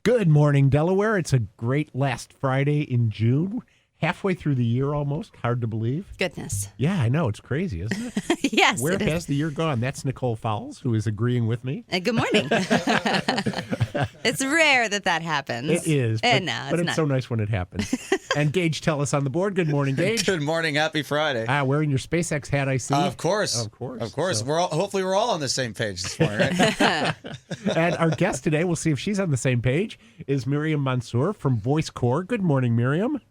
Good morning, Delaware. It's a great last Friday in June. Halfway through the year almost. Hard to believe. Goodness. Yeah, I know. It's crazy, isn't it? Yes. Where it has is. the year gone? That's Nicole Fowles, who is agreeing with me. Good morning. It's rare that happens. It is. But But it's so nice when it happens. And Gage Tellis on the board. Good morning, Gage. Good morning. Happy Friday. Wearing your SpaceX hat, I see. Of course. Of course. Of course. So- Hopefully we're all on the same page this morning, right? And our guest today, we'll see if she's on the same page, is Miriam Mansour from Voicecorps. Good morning, Miriam.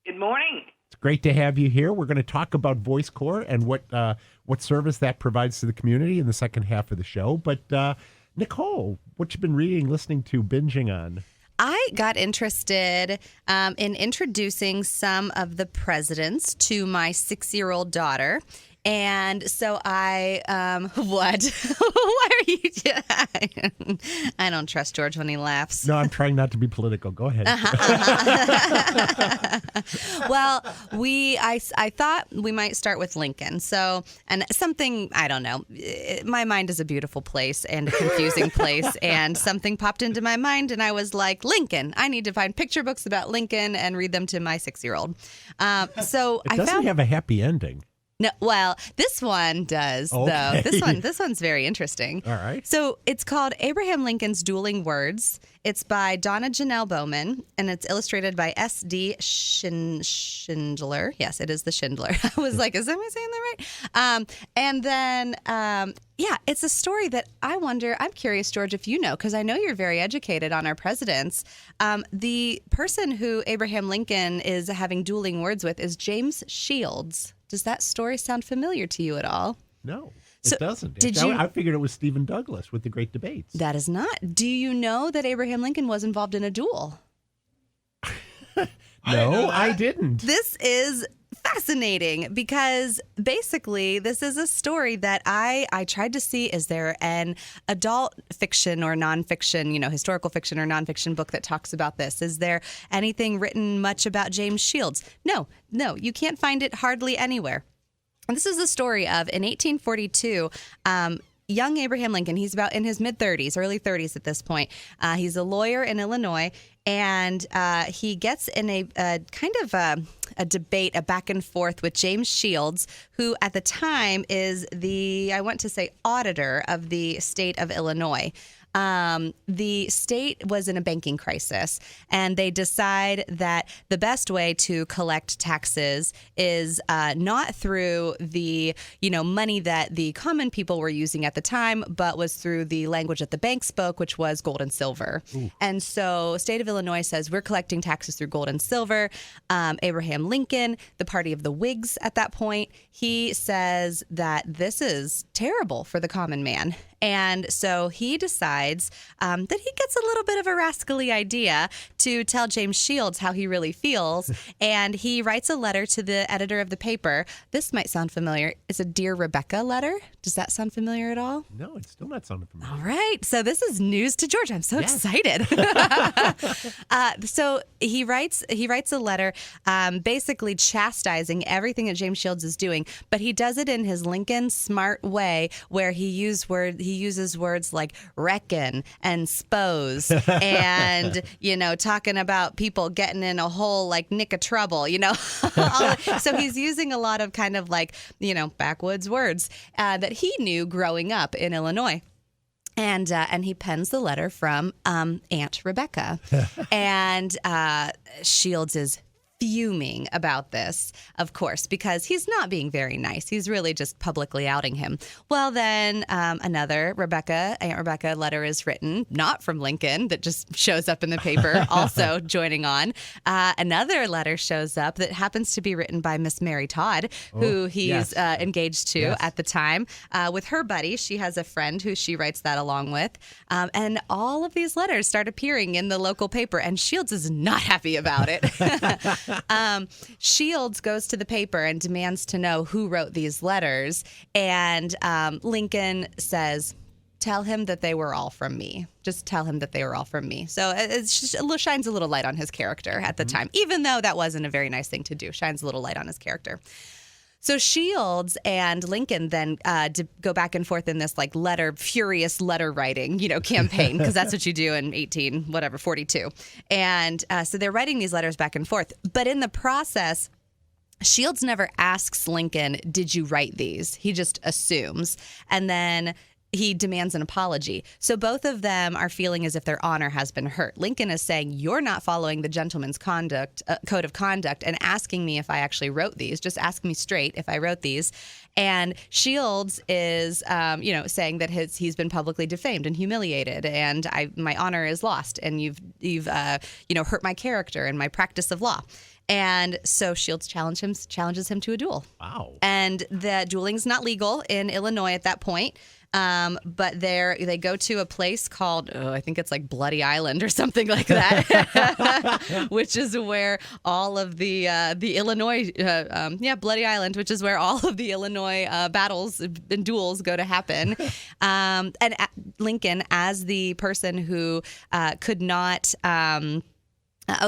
Good morning. It's great to have you here. We're going to talk about Voicecorps and what service that provides to the community in the second half of the show. But Nicole, what you been reading, listening to, binging on? I got interested in introducing some of the presidents to my 6-year-old daughter. And so I, what? Why are you? I don't trust George when he laughs. No, I'm trying not to be political. Go ahead. Well, I thought we might start with Lincoln. So, and something, I don't know, my mind is a beautiful place and a confusing place. And something popped into my mind and I was like, Lincoln, I need to find picture books about Lincoln and read them to my 6-year-old. So It doesn't have a happy ending. No, well, this one does, Okay. though. This one's very interesting. All right. So it's called Abraham Lincoln's Dueling Words. It's by Donna Janelle Bowman, and it's illustrated by S.D. Schindler. Yes, it is the Schindler. I was like, am I saying that right? And then, it's a story that I'm curious, George, if you know, because I know you're very educated on our presidents. The person who Abraham Lincoln is having dueling words with is James Shields. Does that story sound familiar to you at all? No, So, it doesn't. did you- I figured it was Stephen Douglas with the Great Debates. That is not. Do you know that Abraham Lincoln was involved in a duel? No, I didn't. This is fascinating because basically this is a story that I tried to see, is there an adult fiction or nonfiction, historical fiction or nonfiction book that talks about this? Is there anything written much about James Shields? No, you can't find it hardly anywhere. And this is the story of, in 1842, young Abraham Lincoln. He's about in his mid-30s, early 30s at this point. He's a lawyer in Illinois, and he gets in a kind of a debate, a back and forth with James Shields, who at the time is I want to say, auditor of the state of Illinois. The state was in a banking crisis, and they decide that the best way to collect taxes is not through the money that the common people were using at the time, but was through the language that the bank spoke, which was gold and silver. Ooh. And so state of Illinois says, we're collecting taxes through gold and silver. Abraham Lincoln, the party of the Whigs at that point, he says that this is terrible for the common man. And so he decides that he gets a little bit of a rascally idea to tell James Shields how he really feels. And he writes a letter to the editor of the paper. This might sound familiar. It's a Dear Rebecca letter. Does that sound familiar at all? No, it's still not sounding familiar. All right. So this is news to George. I'm so excited. So he writes a letter basically chastising everything that James Shields is doing, but he does it in his Lincoln smart way, where he uses words like reckon and s'pose and, talking about people getting in a whole like nick of trouble, So he's using a lot of kind of like, backwoods words that he knew growing up in Illinois. And he pens the letter from Aunt Rebecca. And Shields is fuming about this, of course, because he's not being very nice. He's really just publicly outing him. Well, then another Aunt Rebecca letter is written, not from Lincoln, that just shows up in the paper, also joining on. Another letter shows up that happens to be written by Miss Mary Todd, who he's engaged to at the time. With her buddy, she has a friend who she writes that along with. And all of these letters start appearing in the local paper, and Shields is not happy about it. Shields goes to the paper and demands to know who wrote these letters. And Lincoln says, tell him that they were all from me. Just tell him that they were all from me. So it shines a little light on his character at the time, even though that wasn't a very nice thing to do. Shines a little light on his character. So Shields and Lincoln then go back and forth in this like furious letter writing, campaign, because that's what you do in 42. And so they're writing these letters back and forth. But in the process, Shields never asks Lincoln, did you write these? He just assumes. And then he demands an apology. So both of them are feeling as if their honor has been hurt. Lincoln is saying, you're not following the gentleman's code of conduct and asking me if I actually wrote these. Just ask me straight if I wrote these. And Shields is, saying that he's been publicly defamed and humiliated, and my honor is lost, and you've hurt my character and my practice of law. And so Shields challenges him to a duel. Wow. And the dueling's not legal in Illinois at that point. But they go to a place called, I think it's like Bloody Island or something like that, which is where all of the Illinois, Bloody Island, which is where all of the Illinois battles and duels go to happen. And Lincoln, as the person who could not.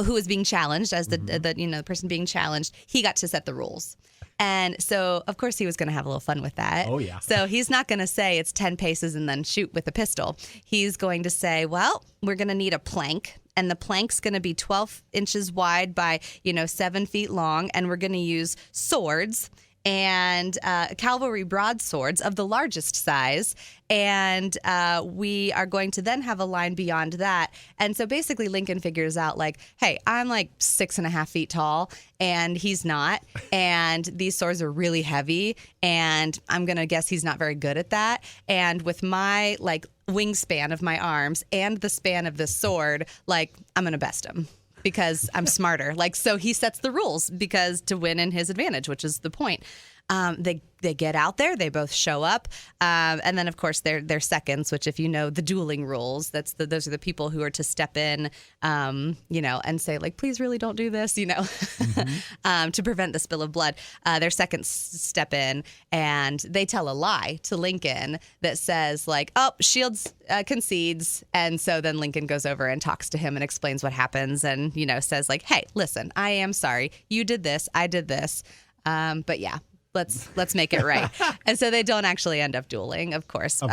Who was being challenged, as the person being challenged, he got to set the rules. And so, of course, he was going to have a little fun with that. Oh, yeah. So he's not going to say it's 10 paces and then shoot with a pistol. He's going to say, well, we're going to need a plank. And the plank's going to be 12 inches wide by, 7 feet long. And we're going to use swords and cavalry broadswords of the largest size. And we are going to then have a line beyond that. And so basically Lincoln figures out like, hey, I'm like 6.5 feet tall and he's not. And these swords are really heavy. And I'm going to guess he's not very good at that. And with my like wingspan of my arms and the span of this sword, like I'm going to best him. Because I'm smarter. So he sets the rules because to win in his advantage, which is the point. They get out there, they both show up, and then of course they're seconds. Which, if you know the dueling rules, those are the people who are to step in, and say like, please, really don't do this, to prevent the spill of blood. Their seconds step in and they tell a lie to Lincoln that says like, oh, Shields concedes, and so then Lincoln goes over and talks to him and explains what happens, and says like, hey, listen, I am sorry, you did this, I did this, but yeah. Let's make it right. And so they don't actually end up dueling, of course.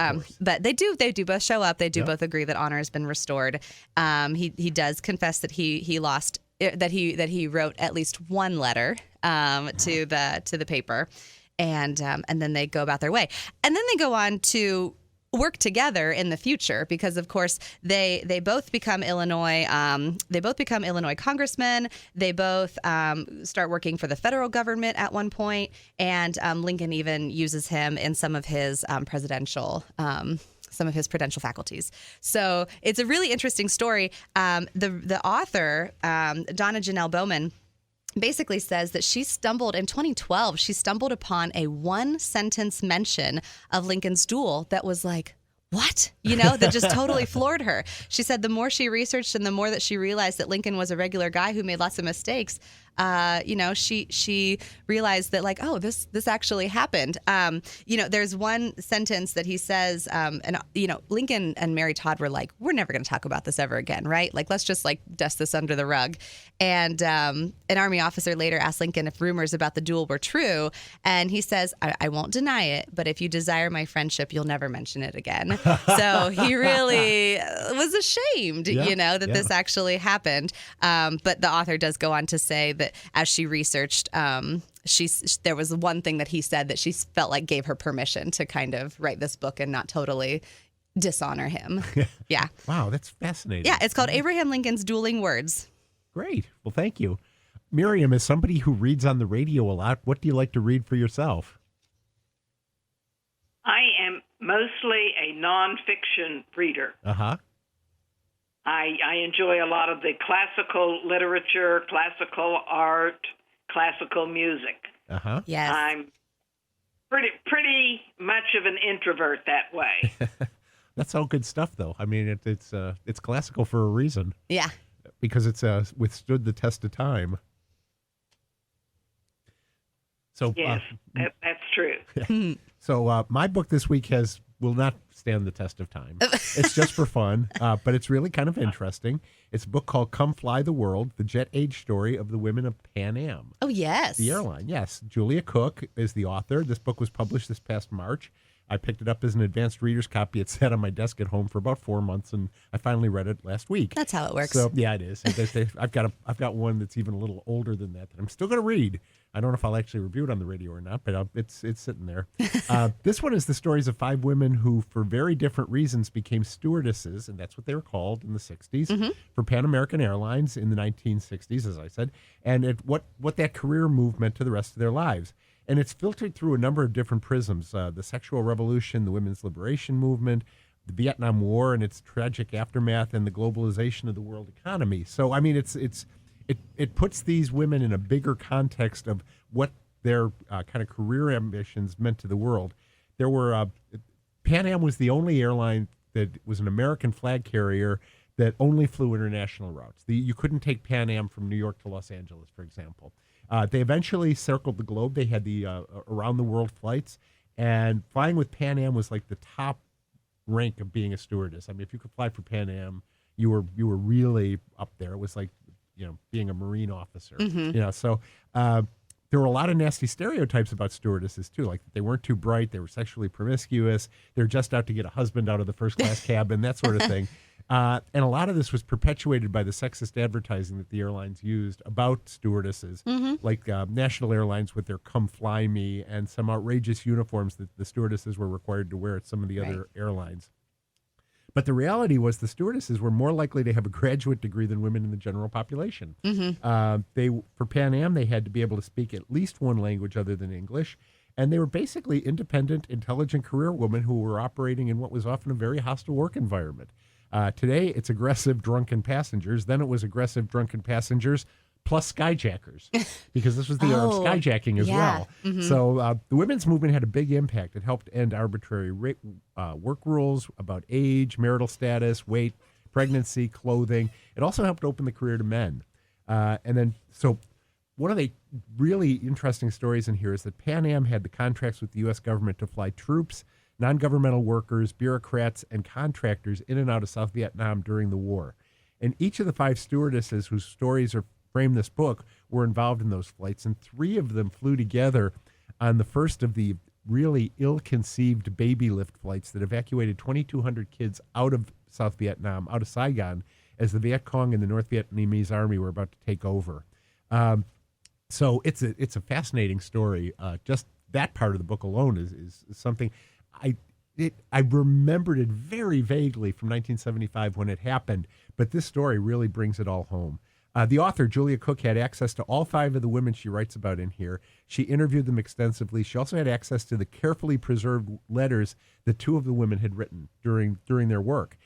But they do both show up. They do both agree that honor has been restored. He does confess that he lost, that he wrote at least one letter to the paper, and then they go about their way. And then they go on to work together in the future because, of course, they both become Illinois. They both become Illinois congressmen. They both start working for the federal government at one point, and Lincoln even uses him in some of his prudential faculties. So it's a really interesting story. The author, Donna Janelle Bowman, basically says that she stumbled upon a one-sentence mention of Lincoln's duel that was like, what? That just totally floored her. She said the more she researched and the more that she realized that Lincoln was a regular guy who made lots of mistakes, she realized that like, oh, this actually happened. There's one sentence that he says, Lincoln and Mary Todd were like, we're never going to talk about this ever again, right? Like, let's just like dust this under the rug. And an Army officer later asked Lincoln if rumors about the duel were true. And he says, I won't deny it, but if you desire my friendship, you'll never mention it again. So he really was ashamed, that this actually happened. But the author does go on to say that as she researched, there was one thing that he said that she felt like gave her permission to kind of write this book and not totally dishonor him. Yeah. Wow, that's fascinating. Yeah, it's called Abraham Lincoln's Dueling Words. Great. Well, thank you. Miriam, as somebody who reads on the radio a lot, what do you like to read for yourself? I am mostly a nonfiction reader. Uh-huh. I enjoy a lot of the classical literature, classical art, classical music. Uh-huh. Yes. I'm pretty much of an introvert that way. That's all good stuff, though. I mean, it's classical for a reason. Yeah. Because it's withstood the test of time. So yes, that's true. So my book this week will not stand the test of time. It's just for fun, but it's really kind of interesting. It's a book called Come Fly the World, the Jet Age Story of the Women of Pan Am. Oh, yes. The airline, yes. Julie Cooke is the author. This book was published this past March. I picked it up as an advanced reader's copy. It sat on my desk at home for about 4 months, and I finally read it last week. That's how it works. So yeah, it is. I've got one that's even a little older than that I'm still going to read. I don't know if I'll actually review it on the radio or not, but it's sitting there. This one is the stories of 5 women who, for very different reasons, became stewardesses, and that's what they were called in the 60s, for Pan American Airlines in the 1960s, as I said, and what that career move meant to the rest of their lives. And it's filtered through a number of different prisms, the sexual revolution, the women's liberation movement, the Vietnam War and its tragic aftermath, and the globalization of the world economy. So, I mean, it puts these women in a bigger context of what their kind of career ambitions meant to the world. There were Pan Am was the only airline that was an American flag carrier that only flew international routes. You couldn't take Pan Am from New York to Los Angeles, for example. They eventually circled the globe. They had the around the world flights, and flying with Pan Am was like the top rank of being a stewardess. I mean, if you could fly for Pan Am, you were really up there. It was like, being a Marine officer. So there were a lot of nasty stereotypes about stewardesses too, like they weren't too bright, they were sexually promiscuous, they're just out to get a husband out of the first class cabin, that sort of thing. And a lot of this was perpetuated by the sexist advertising that the airlines used about stewardesses, like National Airlines with their Come Fly Me and some outrageous uniforms that the stewardesses were required to wear at some of the other airlines. But the reality was the stewardesses were more likely to have a graduate degree than women in the general population. For Pan Am, they had to be able to speak at least one language other than English. And they were basically independent, intelligent career women who were operating in what was often a very hostile work environment. Today, it's aggressive, drunken passengers. Then it was aggressive, drunken passengers plus skyjackers, because this was the era of skyjacking as well. So the women's movement had a big impact. It helped end arbitrary work rules about age, marital status, weight, pregnancy, clothing. It also helped open the career to men. So one of the really interesting stories in here is that Pan Am had the contracts with the U.S. government to fly troops, non-governmental workers, bureaucrats, and contractors in and out of South Vietnam during the war. And each of the 5 stewardesses whose stories frame this book were involved in those flights, and 3 of them flew together on the first of the really ill-conceived baby lift flights that evacuated 2,200 kids out of South Vietnam, out of Saigon, as the Viet Cong and the North Vietnamese army were about to take over. So it's a fascinating story. Just that part of the book alone is something. I remembered it very vaguely from 1975 when it happened, but this story really brings it all home. The author, Julie Cooke, had access to all 5 of the women she writes about in here. She interviewed them extensively. She also had access to the carefully preserved letters that 2 of the women had written during their work.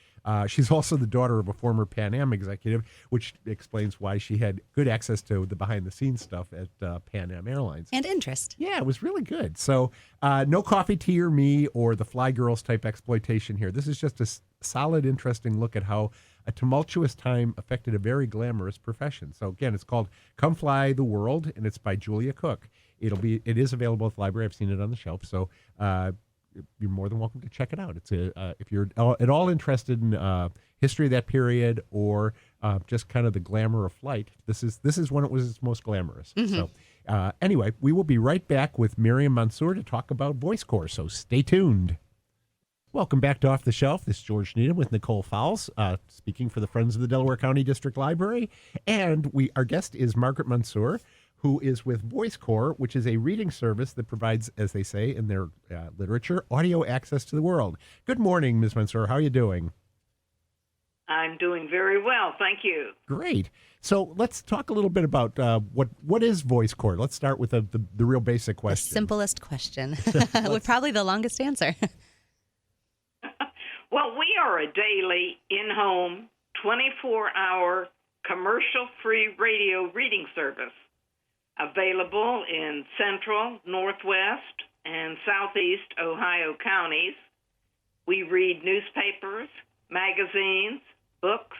She's also the daughter of a former Pan Am executive, which explains why she had good access to the behind-the-scenes stuff at Pan Am Airlines. And interest. Yeah, it was really good. So no Coffee, Tea, or Me or the Fly Girls type exploitation here. This is just a solid, interesting look at how a tumultuous time affected a very glamorous profession. So again, it's called Come Fly the World, and it's by Julia Cooke. It is available at the library. I've seen it on the shelf. So you're more than welcome to check it out. It's if you're at all interested in history of that period or just kind of the glamour of flight, this is when it was its most glamorous. So anyway, we will be right back with Miriam Mansour to talk about Voicecorps. So stay tuned. Welcome back to Off the Shelf. This is George Needham with Nicole Fowles, speaking for the Friends of the Delaware County District Library. And our guest is Margaret Mansour, who is with Voicecorps, which is a reading service that provides, as they say in their literature, audio access to the world. Good morning, Ms. Mansour. How are you doing? I'm doing very well, thank you. Great. So let's talk a little bit about what is Voicecorps. Let's start with the real basic question. The simplest question with probably the longest answer. Well, we are a daily, in-home, 24-hour, commercial-free radio reading service available in Central, Northwest, and Southeast Ohio counties. We read newspapers, magazines, books,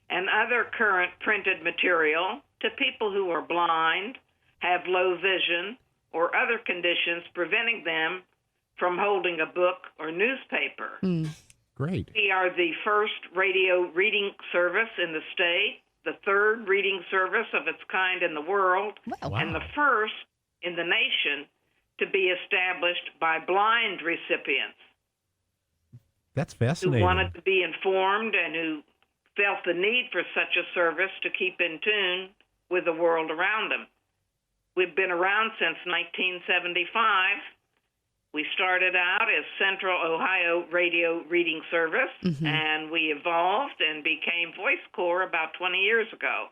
and other current printed material to people who are blind, have low vision, or other conditions preventing them from holding a book or newspaper. Great. We are the first radio reading service in the state, the third reading service of its kind in the world, Wow. and the first in the nation to be established by blind recipients That's who fascinating. wanted to be informed and who felt the need for such a service to keep in tune with the world around them. We've been around since 1975. We started out as Central Ohio Radio Reading Service, and we evolved and became Voicecorps about 20 years ago.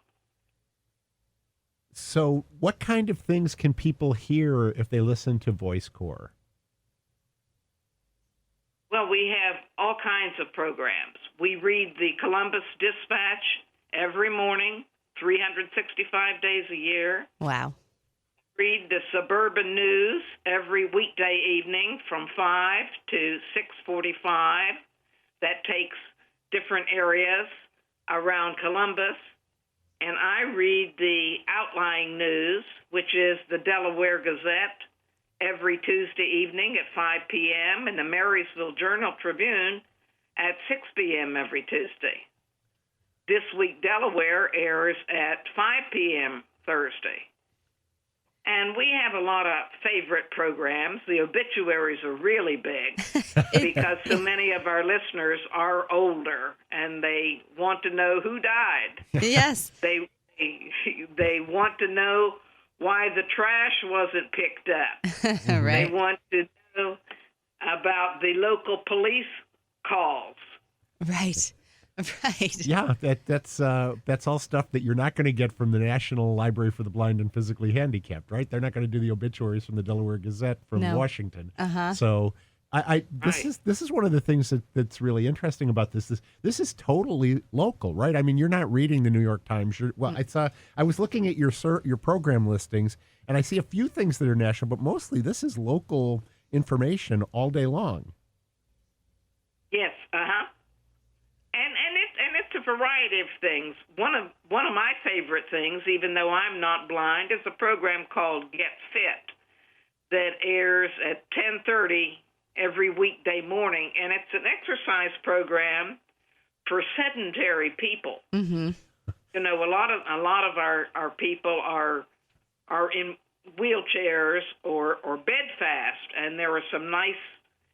So what kind of things can people hear if they listen to Voicecorps? Well, we have all kinds of programs. We read the Columbus Dispatch every morning, 365 days a year. Wow. Read the Suburban News every weekday evening from 5 to 6:45. That takes different areas around Columbus. And I read the Outlying News, which is the Delaware Gazette, every Tuesday evening at 5 p.m. and the Marysville Journal-Tribune at 6 p.m. every Tuesday. This Week Delaware airs at 5 p.m. Thursday. And we have a lot of favorite programs. The obituaries are really big because so many of our listeners are older and they want to know who died. Yes. They want to know why the trash wasn't picked up. They Right. want to know about the local police calls. Right. Right. Yeah, that's all stuff that you're not going to get from the National Library for the Blind and Physically Handicapped, right? They're not going to do the obituaries from the Delaware Gazette from No. Washington. Uh-huh. So this is one of the things that's really interesting about this. This is totally local, right? I mean, you're not reading the New York Times. I was looking at your program listings, and I see a few things that are national, but mostly this is local information all day long. Yes, and it's a variety of things. One of my favorite things, even though I'm not blind, is a program called Get Fit that airs at 10:30 every weekday morning, and it's an exercise program for sedentary people. Mm-hmm. You know, a lot of our people are in wheelchairs or bedfast, and there are some nice,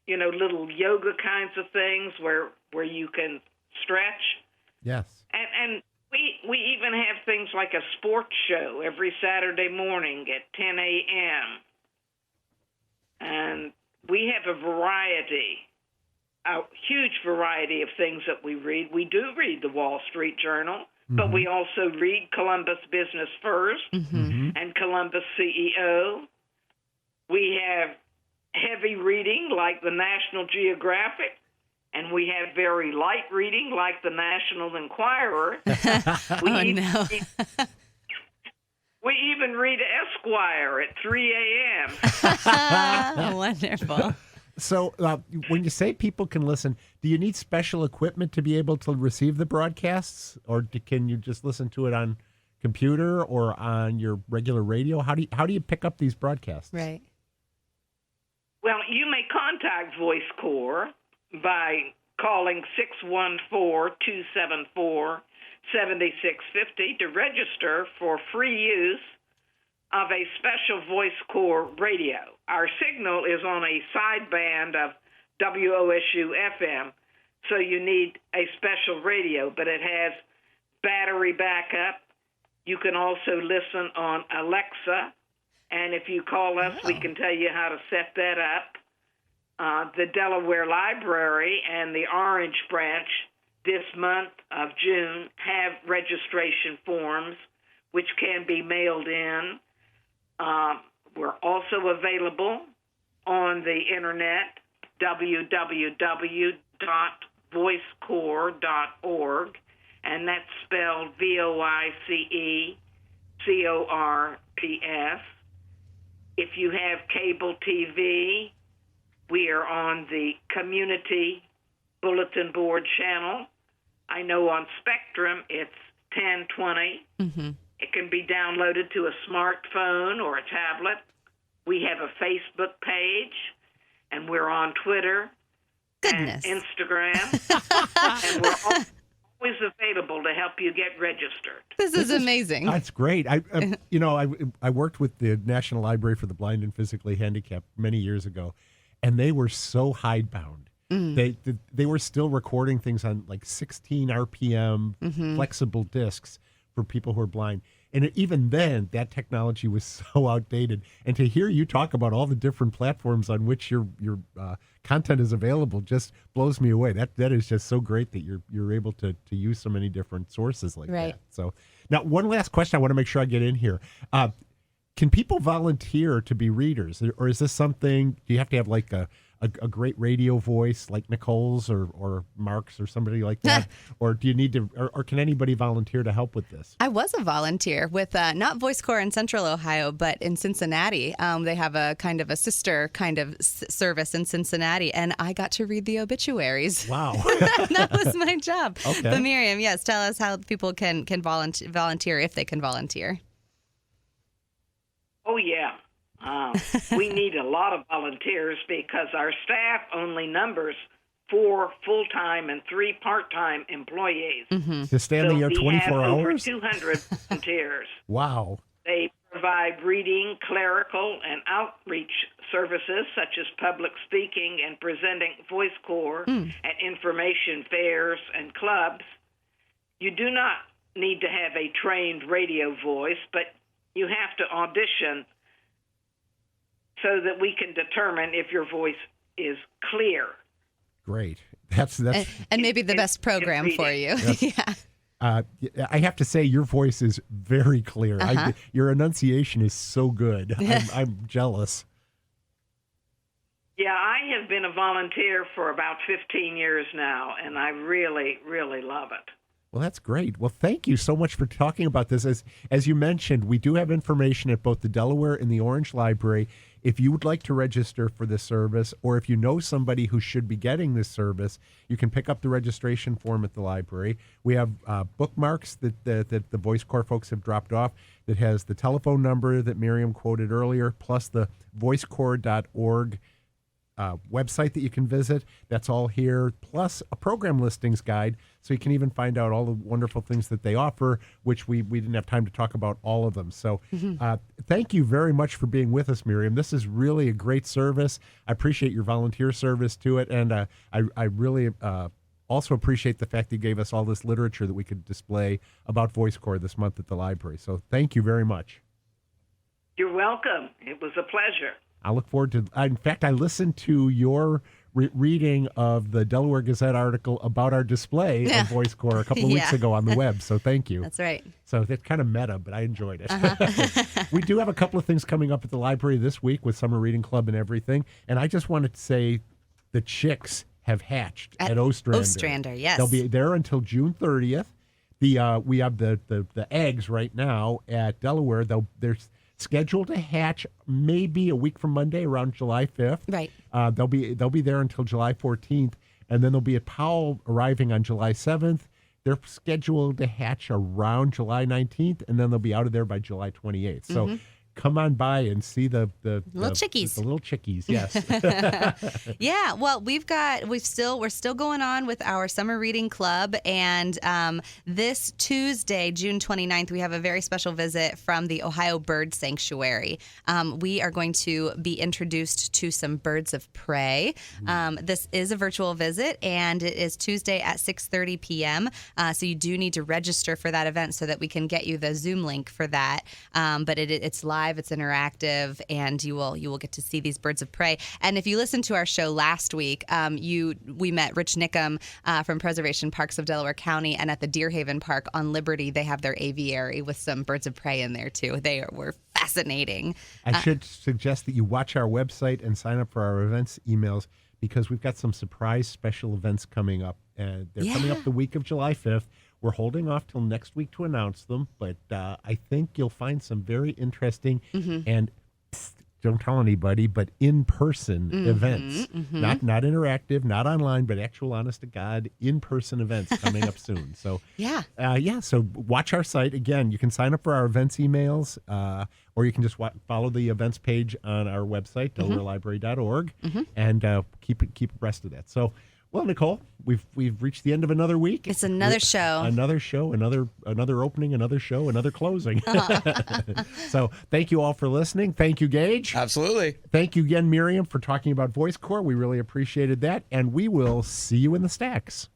little yoga kinds of things where you can stretch. Yes. And we even have things like a sports show every Saturday morning at 10 a.m. And we have a huge variety of things that we read. We do read the Wall Street Journal, but we also read Columbus Business First and Columbus CEO. We have heavy reading like the National Geographic, and we have very light reading like the National Enquirer. We even read Esquire at 3 a.m. Wonderful. So when you say people can listen, do you need special equipment to be able to receive the broadcasts, or can you just listen to it on computer or on your regular radio? How do you pick up these broadcasts? Right. Well, you may contact Voicecorps by calling 614-274-7650 to register for free use of a special Voicecorps radio. Our signal is on a sideband of WOSU FM, so you need a special radio, but it has battery backup. You can also listen on Alexa, and if you call us, we can tell you how to set that up. The Delaware Library and the Orange Branch this month of June have registration forms which can be mailed in. We're also available on the internet, www.voicecorps.org, and that's spelled VOICECORPS. If you have cable TV, we are on the Community Bulletin Board channel. I know on Spectrum it's 1020. Mm-hmm. It can be downloaded to a smartphone or a tablet. We have a Facebook page. and we're on Twitter Goodness. and Instagram, and we're always available to help you get registered. This is amazing. That's great. I worked with the National Library for the Blind and Physically Handicapped many years ago, and they were so hidebound. They were still recording things on like 16 RPM flexible discs for people who are blind. And even then, that technology was so outdated. And to hear you talk about all the different platforms on which your content is available just blows me away. That is just so great that you're able to use so many different sources like Right. that. So now, one last question I want to make sure I get in here. Can people volunteer to be readers, or is this something? Do you have to have like a great radio voice like Nicole's or Mark's or somebody like that? Or do you need to, or can anybody volunteer to help with this? I was a volunteer with not Voicecorps in Central Ohio, but in Cincinnati. They have a kind of a sister kind of service in Cincinnati, and I got to read the obituaries. Wow. That was my job. Okay. But Miriam, yes, tell us how people can volunteer if they can volunteer. Oh, yeah. We need a lot of volunteers because our staff only numbers 4 full-time and 3 part-time employees. To stay on the air 24 we have hours? over 200 volunteers. Wow. They provide reading, clerical, and outreach services such as public speaking and presenting Voicecorps at information fairs and clubs. You do not need to have a trained radio voice, but you have to audition so that we can determine if your voice is clear. Great. That's And maybe the best program for you. Yeah. I have to say your voice is very clear. Your enunciation is so good. I'm jealous. Yeah, I have been a volunteer for about 15 years now, and I really, really love it. Well, that's great. Well, thank you so much for talking about this. As you mentioned, we do have information at both the Delaware and the Orange Library. If you would like to register for this service, or if you know somebody who should be getting this service, you can pick up the registration form at the library. We have bookmarks that the Voicecorps folks have dropped off that has the telephone number that Miriam quoted earlier, plus the voicecorps.org website that you can visit. That's all here, plus a program listings guide, so you can even find out all the wonderful things that they offer, which we didn't have time to talk about all of them. So thank you very much for being with us, Miriam. This is really a great service. I appreciate your volunteer service to it, and I really also appreciate the fact that you gave us all this literature that we could display about Voicecorps this month at the library. So thank you very much. You're welcome. It was a pleasure. I look forward to. In fact, I listened to your reading of the Delaware Gazette article about our display of Voicecorps a couple of weeks ago on the web. So thank you. That's right. So that's kind of meta, but I enjoyed it. We do have a couple of things coming up at the library this week with Summer Reading Club and everything. And I just wanted to say the chicks have hatched at Ostrander. Ostrander, yes. They'll be there until June 30th. We have the eggs right now at Delaware. They're scheduled to hatch maybe a week from Monday, around July 5th. Right. They'll be there until July 14th, and then they'll be at Powell arriving on July 7th. They're scheduled to hatch around July 19th, and then they'll be out of there by July 28th. So come on by and see the little chickies. The little chickies, yes. Yeah, well, we're still going on with our summer reading club, and this Tuesday, June 29th, we have a very special visit from the Ohio Bird Sanctuary. We are going to be introduced to some birds of prey. This is a virtual visit, and it is Tuesday at 6:30 p.m. So you do need to register for that event so that we can get you the Zoom link for that. But it's live. It's interactive, and you will get to see these birds of prey. And if you listened to our show last week, we met Rich Nickham from Preservation Parks of Delaware County, and at the Deerhaven Park on Liberty, they have their aviary with some birds of prey in there too. They were fascinating. I should suggest that you watch our website and sign up for our events emails, because we've got some surprise special events coming up, and they're coming up the week of July 5th. We're holding off till next week to announce them, but I think you'll find some very interesting and don't tell anybody, but in-person events. Not interactive, not online, but actual honest-to-God in-person events coming up soon. So so watch our site. Again, you can sign up for our events emails, or you can just follow the events page on our website, delawarelibrary.org, and keep abreast of that. So, well, Nicole, we've reached the end of another week. It's another show. Another show, another opening, another show, another closing. So thank you all for listening. Thank you, Gage. Absolutely. Thank you again, Miriam, for talking about Voicecorps. We really appreciated that. And we will see you in the stacks.